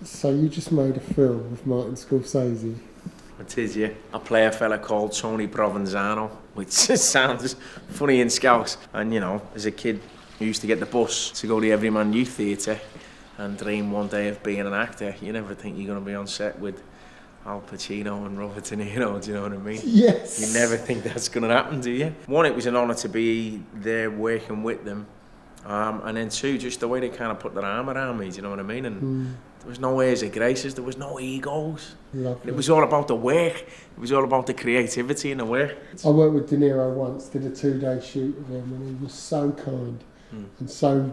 So you just made a film with Martin Scorsese. It is, yeah. I play a fella called Tony Provenzano, which sounds funny in Scouse. And, you know, as a kid, I used to get the bus to go to the Everyman Youth Theatre and dream one day of being an actor. You never think you're going to be on set with Al Pacino and Robert De Niro, do you know what I mean? Yes. You never think that's going to happen, do you? One, it was an honour to be there working with them. And then two, just the way they kind of put their arm around me, do you know what I mean? And there was no airs of graces, there was no egos. Lovely. It was all about the work. It was all about the creativity and the work. I worked with De Niro once, did a 2-day shoot with him, and he was so kind and so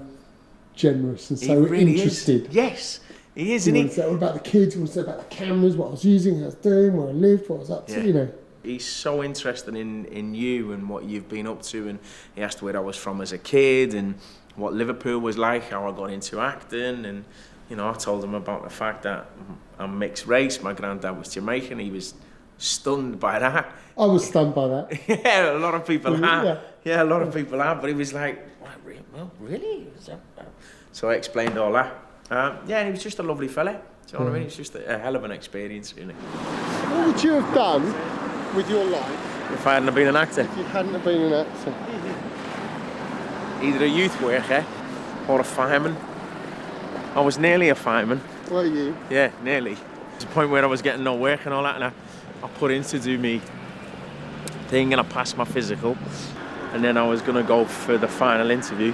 generous and so really interested. Is. Yes, he is, He isn't wanted to say all about the kids, he wanted to say about the cameras, what I was using, what I was doing, where I lived, what I was up to, you know. He's so interested in you and what you've been up to, and he asked where I was from as a kid and what Liverpool was like, how I got into acting, and you know, I told him about the fact that I'm mixed race. My granddad was Jamaican. He was stunned by that. I was stunned by that. Yeah, a lot of people have. Yeah, a lot of people have. But he was like, "Well, really?" So I explained all that. Yeah, and he was just a lovely fella. Do you know what I mean? It was just a hell of an experience, really. What would you have done with your life if I hadn't been an actor? If you hadn't have been an actor? Either a youth worker or a fireman. I was nearly a fireman. Were you? Yeah, nearly. To the point where I was getting no work and all that, and I put in to do me thing and I passed my physical, and then I was going to go for the final interview,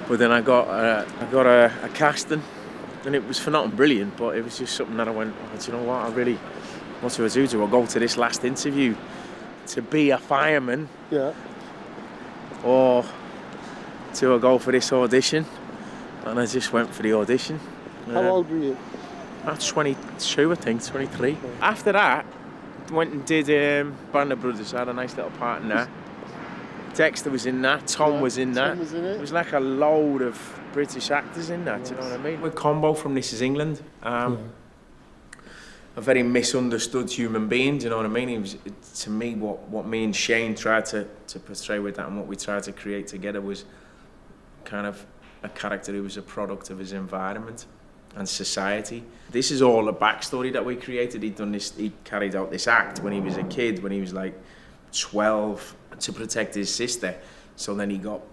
but then I got a casting, and it was for nothing brilliant, but it was just something that I went, oh, do you know what, what do I do? Do I go to this last interview to be a fireman? Yeah. Or do I go for this audition? And I just went for the audition. How old were you? About 22, I think, 23. Okay. After that, went and did Band of Brothers. I had a nice little part in that. Dexter was in that, Tom was in that. Tom was in it. It was like a load of British actors in that, do you know what I mean? With Combo from This Is England. A very misunderstood human being, do you know what I mean? He was, to me, what me and Shane tried to portray with that and what we tried to create together was kind of a character who was a product of his environment and society. This is all a backstory that we created. He carried out this act when he was a kid, when he was like 12, to protect his sister. So then he got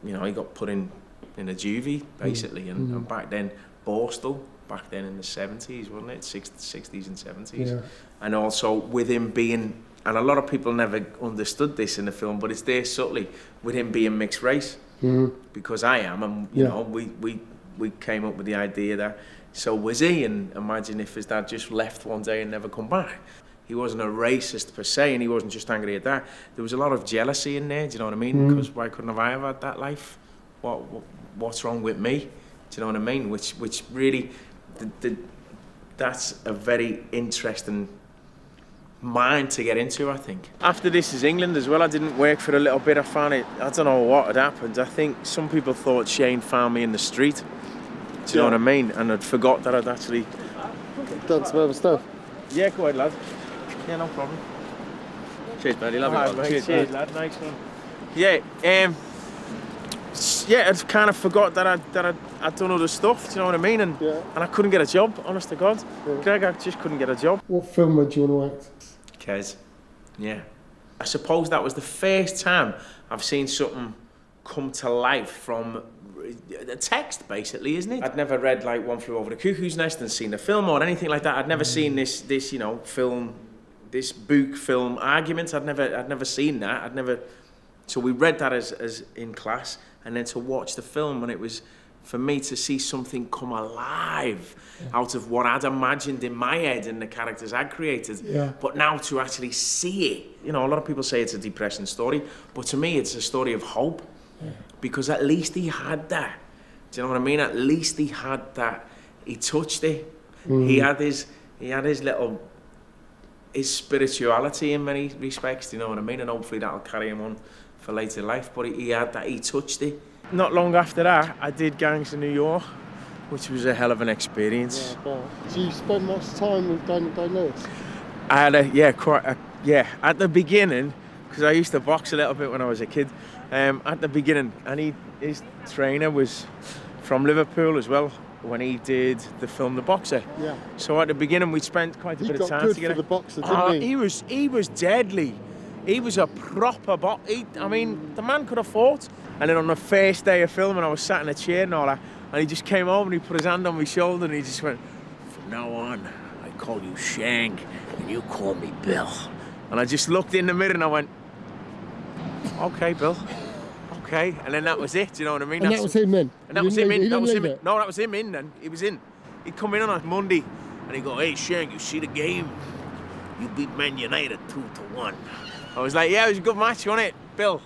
put in a juvie, basically. And back then, Borstal, back then in the 70s, wasn't it? 60s and 70s. Yeah. And also with him being, and a lot of people never understood this in the film, but it's there subtly, with him being mixed race. Because I am, and you know, we came up with the idea that so was he, and imagine if his dad just left one day and never come back. He wasn't a racist per se, and he wasn't just angry at that. There was a lot of jealousy in there, do you know what I mean? Because why couldn't I have had that life? What's wrong with me? Do you know what I mean? Which really, that's a very interesting mind to get into, I think. After This Is England as well, I didn't work for a little bit. I found it, I don't know what had happened. I think some people thought Shane found me in the street. Do you know what I mean? And I'd forgot that I'd actually done some other stuff. Yeah, go ahead, lad. Yeah, no problem. Cheers, buddy. Love it. Cheers, lad. Nice one. Yeah, I'd kind of forgot that I'd done other stuff, do you know what I mean? And I couldn't get a job, honest to God. Greg, I just couldn't get a job. What film would you want to act? Kes. Yeah. I suppose that was the first time I've seen something come to life from the text, basically, isn't it? I'd never read like One Flew Over the Cuckoo's Nest and seen a film or anything like that. I'd never seen this you know, film, this book film argument. I'd never seen that. So we read that as in class, and then to watch the film, and it was for me to see something come alive out of what I'd imagined in my head and the characters I'd created. Yeah. But now to actually see it, you know, a lot of people say it's a depressing story, but to me it's a story of hope. Yeah. Because at least he had that. Do you know what I mean? At least he had that. He touched it. He had his little, his spirituality in many respects, do you know what I mean? And hopefully that'll carry him on for later life. But he had that, he touched it. Not long after that, I did Gangs in New York, which was a hell of an experience. Yeah, do you spend much time with Daniel Day-Lewis? I had at the beginning, because I used to box a little bit when I was a kid, at the beginning, and his trainer was from Liverpool as well, Yeah. he did the film The Boxer. Yeah. So at the beginning we spent quite a He bit of got time good together. for The Boxer, didn't he? He was deadly. He was a proper I mean, the man could have fought. And then on the first day of filming, I was sat in a chair and all that, and he just came over and he put his hand on my shoulder and he just went, "From now on, I call you Shang and you call me Bill." And I just looked in the mirror and I went, "Okay, Bill. Okay." And then that was it, you know what I mean? And that was him then? And that was him in. That was him in. No, that was him in then. He was in. He'd come in on a Monday and he'd go, "Hey, Shang, you see the game? You beat Man United 2-1. I was like, "Yeah, it was a good match, wasn't it, Bill?"